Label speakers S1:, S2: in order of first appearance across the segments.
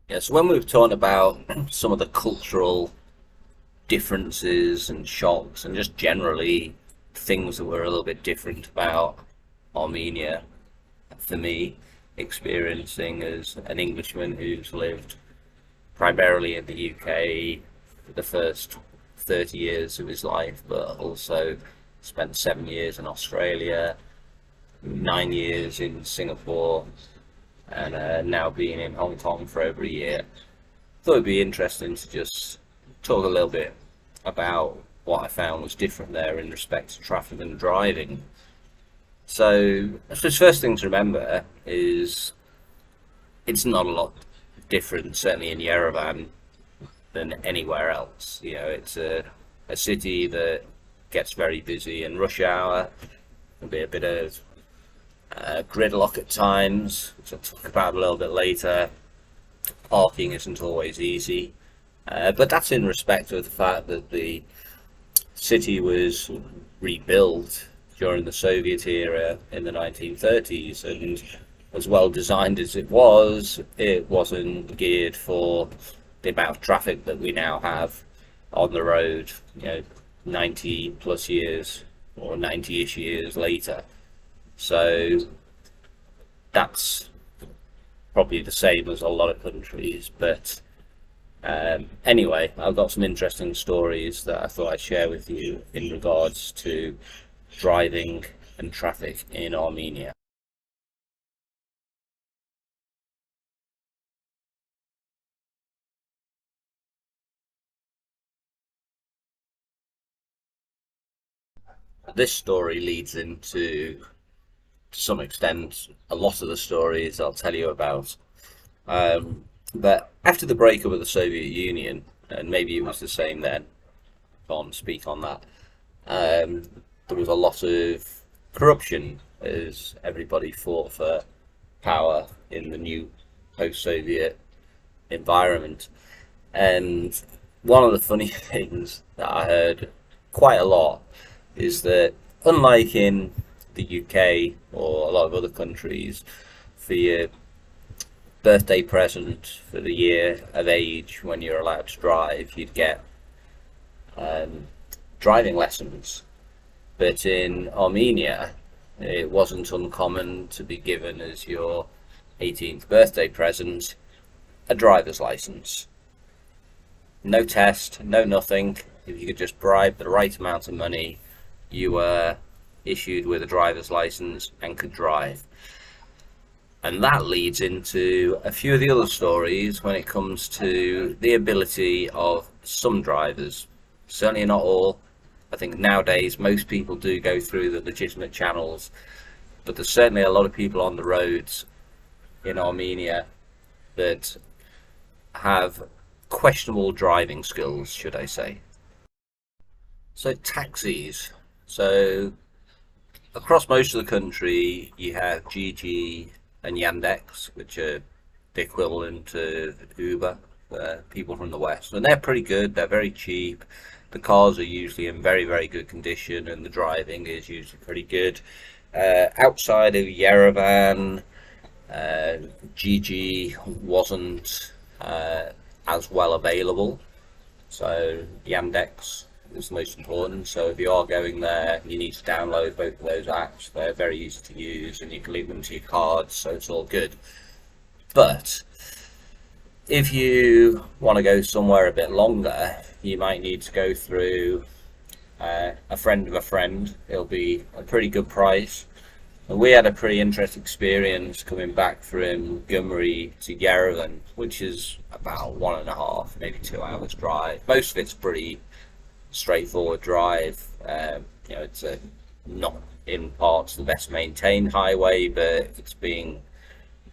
S1: Yeah, so when we were talking about some of the cultural differences and shocks and just generally things that were a little bit different about Armenia, for me, experiencing as an Englishman who's lived primarily in the UK for the first 30 years of his life, but also spent 7 years in Australia, 9 years in Singapore, and now being in Hong Kong for over a year. Thought it'd be interesting to just talk a little bit about what I found was different there in respect to traffic and driving. So, I suppose first thing to remember is it's not a lot different, certainly in Yerevan, than anywhere else. You know, it's a city that gets very busy in rush hour. There'll be a bit of gridlock at times, which I'll talk about a little bit later. Parking isn't always easy, but that's in respect of the fact that the city was rebuilt during the Soviet era in the 1930s, and as well designed as it wasn't geared for the amount of traffic that we now have on the road, 90 plus years or 90-ish years later. So that's probably the same as a lot of countries, but anyway, I've got some interesting stories that I thought I'd share with you in regards to driving and traffic in Armenia. This story leads into, to some extent, a lot of the stories I'll tell you about. But after the breakup of the Soviet Union, and maybe it was the same then, can't speak on that, there was a lot of corruption as everybody fought for power in the new post-Soviet environment. And one of the funny things that I heard quite a lot is that, unlike in the UK or a lot of other countries, for your birthday present for the year of age when you're allowed to drive, you'd get driving lessons. But in Armenia, it wasn't uncommon to be given as your 18th birthday present a driver's license. No test, no nothing. If you could just bribe the right amount of money, you were issued with a driver's license and could drive. And that leads into a few of the other stories when it comes to the ability of some drivers. Certainly not all. I think nowadays most people do go through the legitimate channels, but there's certainly a lot of people on the roads in Armenia that have questionable driving skills, should I say. So taxis. So across most of the country, you have GG and Yandex, which are the equivalent of Uber for people from the West. And they're pretty good, they're very cheap. The cars are usually in very, very good condition, and the driving is usually pretty good. Outside of Yerevan, GG wasn't as well available, so Yandex is the most important. So if you are going there, you need to download both of those apps. They're very easy to use, and you can link them to your cards, so it's all good. But if you want to go somewhere a bit longer, you might need to go through a friend of a friend. It'll be a pretty good price. And we had a pretty interesting experience coming back from Gyumri to Yerevan, which is about 1.5, maybe 2 hours drive. Most of it's pretty straightforward drive. It's not in parts the best maintained highway, but it's being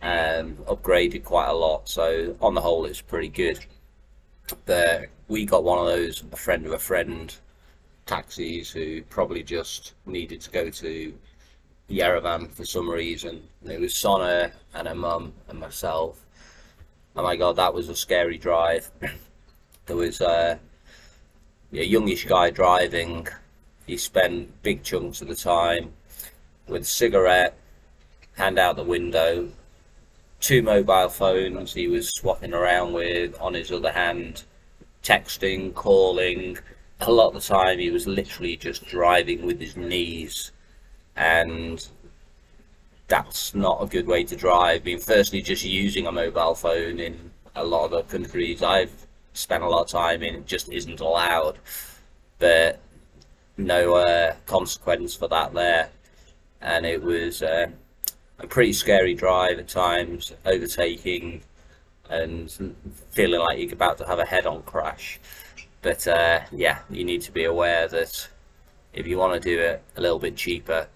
S1: upgraded quite a lot. So on the whole, it's pretty good. We got one of those a friend of a friend taxis who probably just needed to go to Yerevan for some reason. It was Sona and her mum and myself. Oh my god, that was a scary drive. There was a youngish guy driving. He spent big chunks of the time with a cigarette, hand out the window, two mobile phones he was swapping around with on his other hand, texting, calling. A lot of the time he was literally just driving with his knees, and that's not a good way to drive. I mean, firstly, just using a mobile phone in a lot of the countries I've spent a lot of time in, it just isn't allowed. But no consequence for that there. And it was a pretty scary drive at times, overtaking and feeling like you're about to have a head-on crash. But yeah, you need to be aware that if you want to do it a little bit cheaper,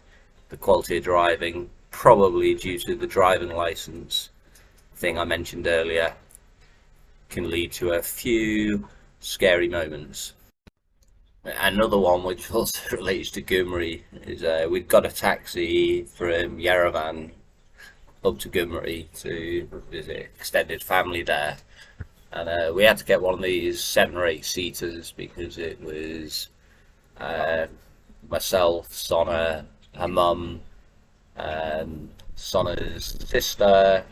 S1: the quality of driving, probably due to the driving license thing I mentioned earlier, can lead to a few scary moments. Another one which also relates to Gyumri is we've got a taxi from Yerevan up to Gyumri to visit extended family there, and we had to get one of these 7 or 8 seaters because it was myself, Sonna, her mum, Sonna's sister,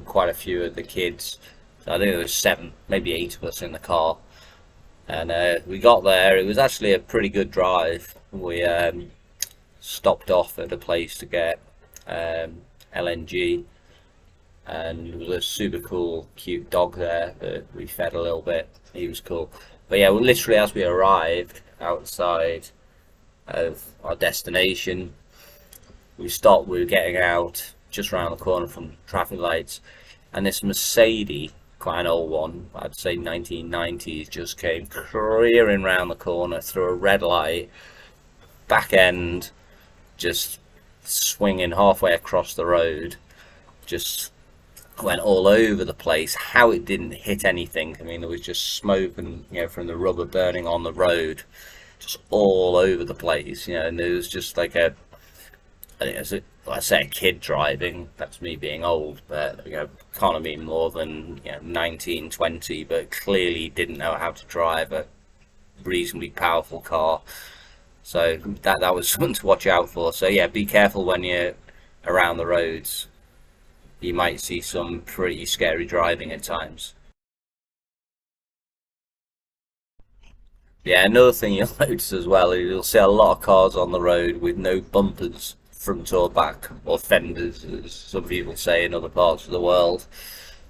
S1: quite a few of the kids. So I think there was 7, maybe 8 of us in the car. And we got there. It was actually a pretty good drive. We stopped off at a place to get LNG, and there was a super cool, cute dog there that we fed a little bit. He was cool. But yeah, literally as we arrived outside of our destination, we stopped. We were getting out just around the corner from traffic lights, and this Mercedes, quite an old one, I'd say 1990s, just came careering round the corner through a red light, back end just swinging halfway across the road, just went all over the place. How it didn't hit anything, I mean, there was just smoke and, from the rubber burning on the road, just all over the place, and there was just like I think I say a kid driving, that's me being old, but can't have been more than 19, 20, but clearly didn't know how to drive a reasonably powerful car. So that was something to watch out for. So yeah, be careful when you're around the roads. You might see some pretty scary driving at times. Yeah, another thing you'll notice as well is you'll see a lot of cars on the road with no bumpers, front or back, or fenders, as some people say in other parts of the world,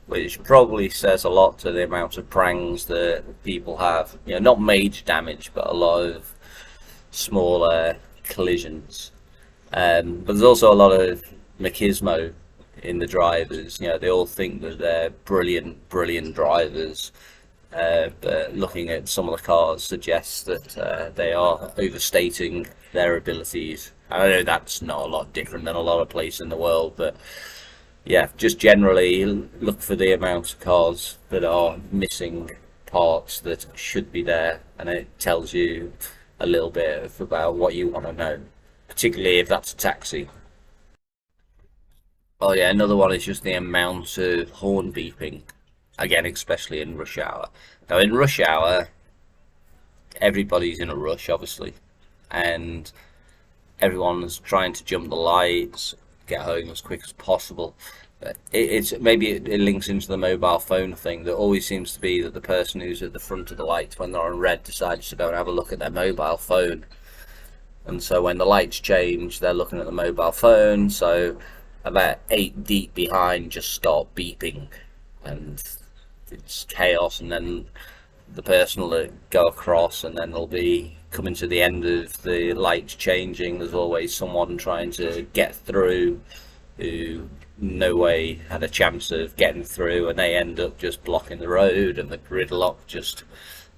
S1: which probably says a lot to the amount of prangs that people have. Not major damage, but a lot of smaller collisions. But there's also a lot of machismo in the drivers. They all think that they're brilliant drivers. But looking at some of the cars suggests that they are overstating their abilities. I know that's not a lot different than a lot of places in the world, but yeah, just generally look for the amount of cars that are missing parts that should be there, and it tells you a little bit about what you want to know, particularly if that's a taxi. Oh yeah, another one is just the amount of horn beeping, again, especially in rush hour. Now in rush hour, everybody's in a rush, obviously, and everyone's trying to jump the lights, get home as quick as possible. It's maybe it links into the mobile phone thing. That always seems to be that the person who's at the front of the lights when they're on red decides to go and have a look at their mobile phone, and so when the lights change, they're looking at the mobile phone. So about 8 deep behind just start beeping, and it's chaos. And then the person will go across, and then they'll be coming to the end of the lights changing. There's always someone trying to get through who no way had a chance of getting through, and they end up just blocking the road, and the gridlock just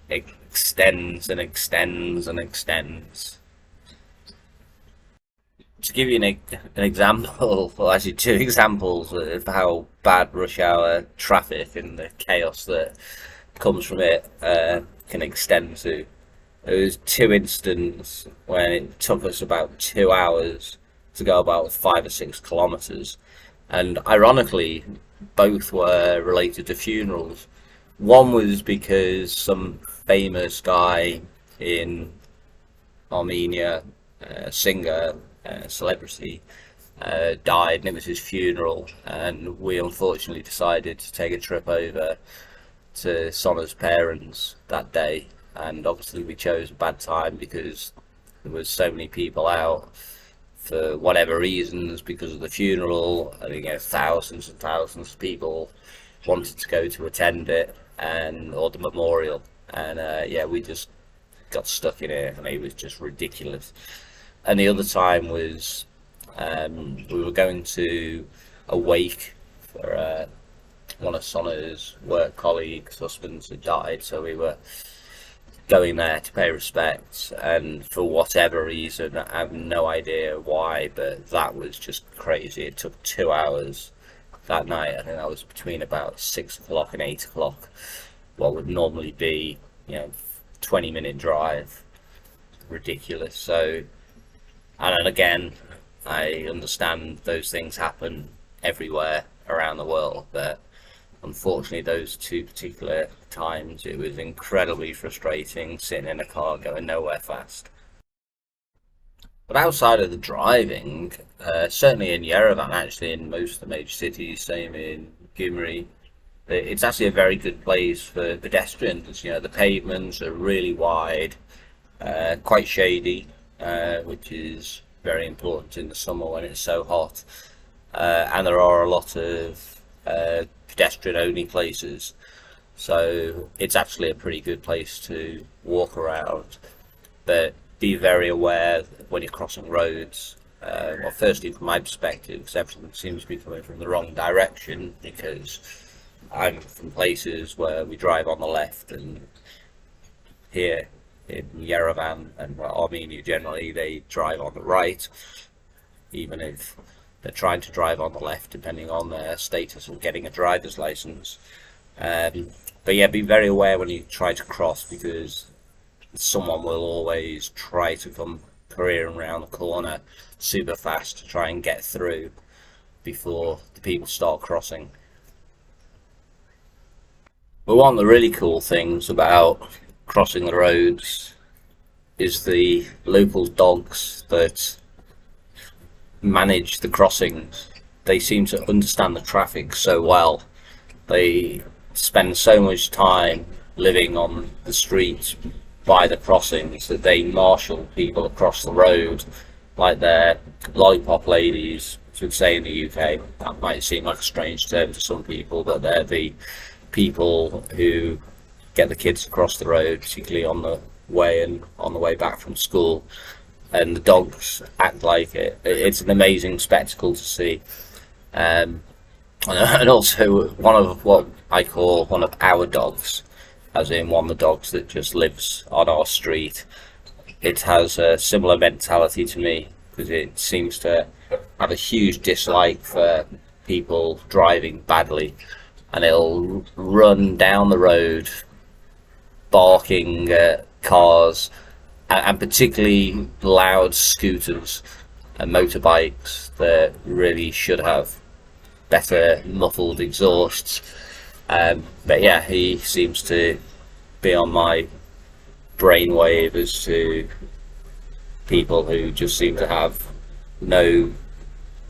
S1: extends and extends and extends. To give you an example, well, actually 2 examples of how bad rush hour traffic and the chaos that comes from it can extend to. There was 2 instances when it took us about 2 hours to go about 5 or 6 kilometers, and ironically, both were related to funerals. One was because some famous guy in Armenia, singer, celebrity, died, and it was his funeral, and we unfortunately decided to take a trip over to Sonna's parents that day, and obviously we chose a bad time because there was so many people out for whatever reasons because of the funeral. I think thousands and thousands of people wanted to go to attend it, and or the memorial, and yeah, we just got stuck in it, and it was just ridiculous. And the other time was we were going to a wake for one of Sonna's work colleagues' husbands had died, so we were going there to pay respects, and for whatever reason, I have no idea why, but that was just crazy. It took 2 hours that night. I think that was between about 6 o'clock and 8 o'clock. What would normally be, 20-minute drive. Ridiculous. So, and then again, I understand those things happen everywhere around the world, but unfortunately those two particular times it was incredibly frustrating sitting in a car going nowhere fast. But outside of the driving, certainly in Yerevan, actually in most of the major cities, same in Gyumri, it's actually a very good place for pedestrians. The pavements are really wide, quite shady, which is very important in the summer when it's so hot, and there are a lot of pedestrian-only places, so it's actually a pretty good place to walk around. But be very aware when you're crossing roads. Well, firstly, from my perspective, because everything seems to be coming from the wrong direction, because I'm from places where we drive on the left, and here in Yerevan and Armenia generally they drive on the right, even if they're trying to drive on the left depending on their status of getting a driver's license. But yeah, be very aware when you try to cross, because someone will always try to come careering around the corner super fast to try and get through before the people start crossing. But one of the really cool things about crossing the roads is the local dogs that manage the crossings. They seem to understand the traffic so well. They spend so much time living on the streets by the crossings that they marshal people across the road like they're lollipop ladies, as we'd say in the UK. That might seem like a strange term to some people, but they're the people who get the kids across the road, particularly on the way and on the way back from school, and the dogs act like it. It's an amazing spectacle to see. And also one of what I call one of our dogs, as in one of the dogs that just lives on our street. It has a similar mentality to me, because it seems to have a huge dislike for people driving badly, and it'll run down the road barking at cars, and particularly loud scooters and motorbikes that really should have better muffled exhausts. But yeah, he seems to be on my brainwave as to people who just seem to have no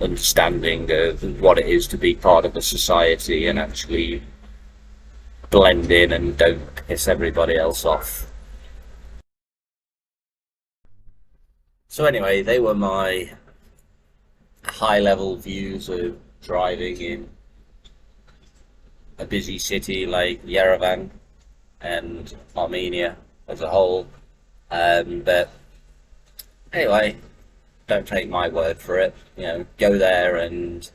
S1: understanding of what it is to be part of a society and actually blend in and don't piss everybody else off. So anyway, they were my high level views of driving in a busy city like Yerevan and Armenia as a whole. But anyway, don't take my word for it. Go there and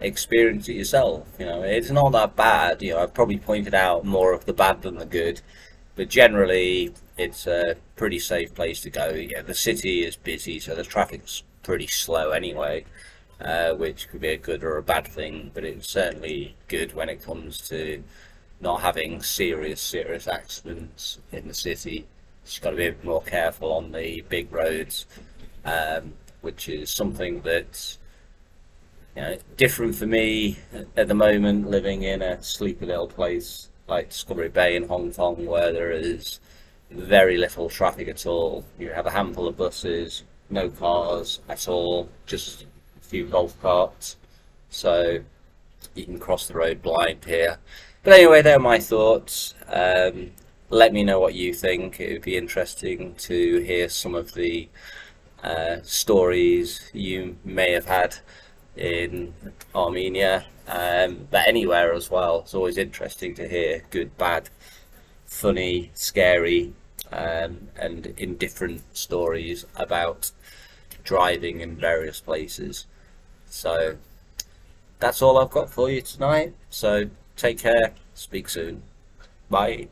S1: experience it yourself. It's not that bad. I've probably pointed out more of the bad than the good, but generally it's a pretty safe place to go. The city is busy, so the traffic's pretty slow anyway, which could be a good or a bad thing, but it's certainly good when it comes to not having serious accidents in the city. Just got to be a bit more careful on the big roads, which is something that's different for me at the moment, living in a sleepy little place like Discovery Bay in Hong Kong, where there is very little traffic at all. You have a handful of buses, no cars at all, just few golf carts, so you can cross the road blind here. But anyway, they're my thoughts. Let me know what you think. It would be interesting to hear some of the stories you may have had in Armenia, but anywhere as well. It's always interesting to hear good, bad, funny, scary, and indifferent stories about driving in various places. So that's all I've got for you tonight. So take care. Speak soon. Bye.